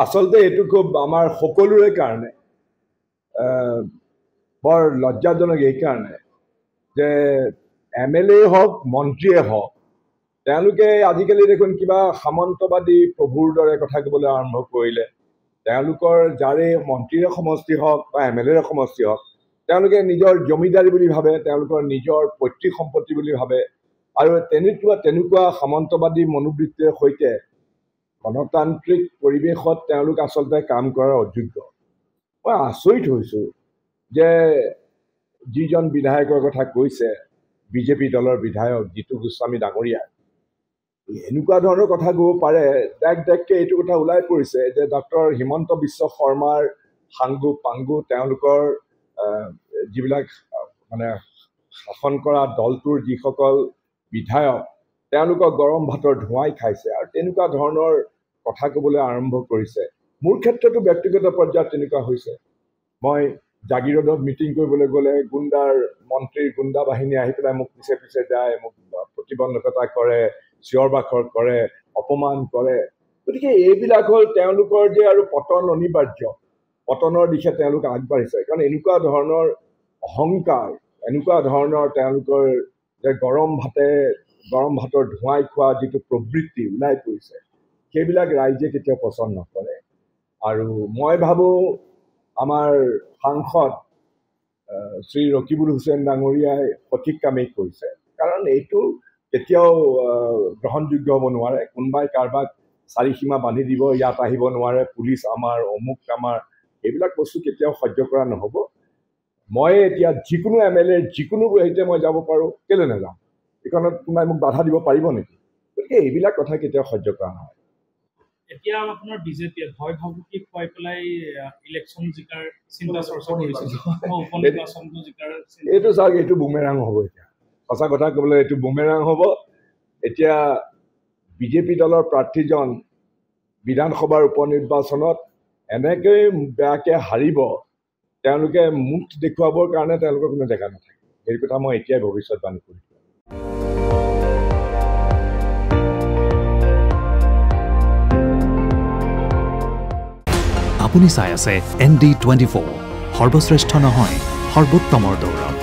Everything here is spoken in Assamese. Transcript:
আচলতে এইটো খুব আমাৰ সকলোৰে কাৰণে বৰ লজ্জাজনক এই কাৰণে যে MLA হওক মন্ত্ৰীয়ে হওক তেওঁলোকে আজিকালি দেখোন কিবা সামন্তবাদী প্ৰভুৰ দৰে কথা ক'বলৈ আৰম্ভ কৰিলে। তেওঁলোকৰ যাৰে মন্ত্ৰীৰে সমষ্টি হওক বা MLAৰে সমষ্টি হওক তেওঁলোকে নিজৰ জমিদাৰী বুলি ভাবে, তেওঁলোকৰ নিজৰ পৈতৃক সম্পত্তি বুলি ভাবে আৰু তেনেকুৱা সামন্তবাদী মনোবৃত্তিৰ সৈতে গণতান্ত্ৰিক পৰিৱেশত তেওঁলোক আচলতে কাম কৰাৰ অযোগ্য। মই আচৰিত হৈছোঁ যে যিজন বিধায়কৰ কথা কৈছে বিজেপি দলৰ বিধায়ক জিতু গোস্বামী ডাঙৰীয়া এনেকুৱা ধৰণৰ কথা ক'ব পাৰে। ডাইৰেক্টকৈ এইটো কথা ওলাই পৰিছে যে ডক্টৰ হিমন্ত বিশ্ব শৰ্মাৰ সাংগু পাংগু তেওঁলোকৰ যিবিলাক মানে শাসন কৰা দলটোৰ যিসকল বিধায়ক তেওঁলোকক গৰম ভাতৰ ধোঁৱাই খাইছে আৰু তেনেকুৱা ধৰণৰ কথা ক'বলৈ আৰম্ভ কৰিছে। মোৰ ক্ষেত্ৰতো ব্যক্তিগত পৰ্যায়ত তেনেকুৱা হৈছে। মই জাগিৰোডত মিটিং কৰিবলৈ গ'লে মন্ত্ৰীৰ গুণ্ডা বাহিনী আহি পেলাই মোক পিছে পিছে যায়, মোক প্ৰতিবন্ধকতা কৰে, চিঞৰ বাখৰ কৰে, অপমান কৰে। গতিকে এইবিলাক হ'ল তেওঁলোকৰ যে আৰু পতন অনিবাৰ্য, পতনৰ দিশে তেওঁলোক আগবাঢ়িছে। কাৰণ এনেকুৱা ধৰণৰ অহংকাৰ, এনেকুৱা ধৰণৰ তেওঁলোকৰ যে গৰম ভাতৰ ধোঁৱাই খোৱা যিটো প্ৰবৃত্তি ওলাই পৰিছে সেইবিলাক ৰাইজে কেতিয়াও পচন্দ নকৰে। আৰু মই ভাবোঁ আমাৰ সাংসদ শ্ৰী ৰকিবুল হুছেইন ডাঙৰীয়াই সঠিক কামেই কৰিছে। কাৰণ এইটো কেতিয়াও গ্ৰহণযোগ্য হ'ব নোৱাৰে। কোনোবাই কাৰোবাক চাৰিসীমা বান্ধি দিব, ইয়াত আহিব নোৱাৰে, পুলিচ আমাৰ, অমুক আমাৰ, এইবিলাক বস্তু কেতিয়াও সহ্য কৰা নহ'ব। মই এতিয়া যিকোনো MLA যিকোনো হেৰিতে মই যাব পাৰোঁ, কেলৈ নাযাম? এইখনত কোনোবাই মোক বাধা দিব পাৰিব নেকি? গতিকে এইবিলাক কথা কেতিয়াও সহ্য কৰা নহয়। এতিয়া আপোনাৰ বিজেপিয়ে ভয় ভাবুকি খুৱাই পেলাই ইলেকশ্যন জিকাৰ চিন্তা চৰ্চা কৰিছে, উপনিৰ্বাচনটো জিকাৰ। এইটো চাওক, এইটো বুমেৰাং হ'ব। এতিয়া সঁচা কথা ক'বলৈ এইটো বুমেৰাং হ'ব। এতিয়া বিজেপি দলৰ প্ৰাৰ্থীজন বিধানসভাৰ উপনিৰ্বাচনত এনেকৈ বেয়াকৈ হাৰিব, তেওঁলোকে মুখ দেখুৱাবৰ কাৰণে তেওঁলোকৰ কোনো জেগা নাথাকে। এই কথা মই এতিয়াই ভৱিষ্যতবাণী কৰিছোঁ। আপুনি চাই আছে ND24, সৰ্বশ্ৰেষ্ঠ নহয় সৰ্বোত্তমৰ দৌৰত।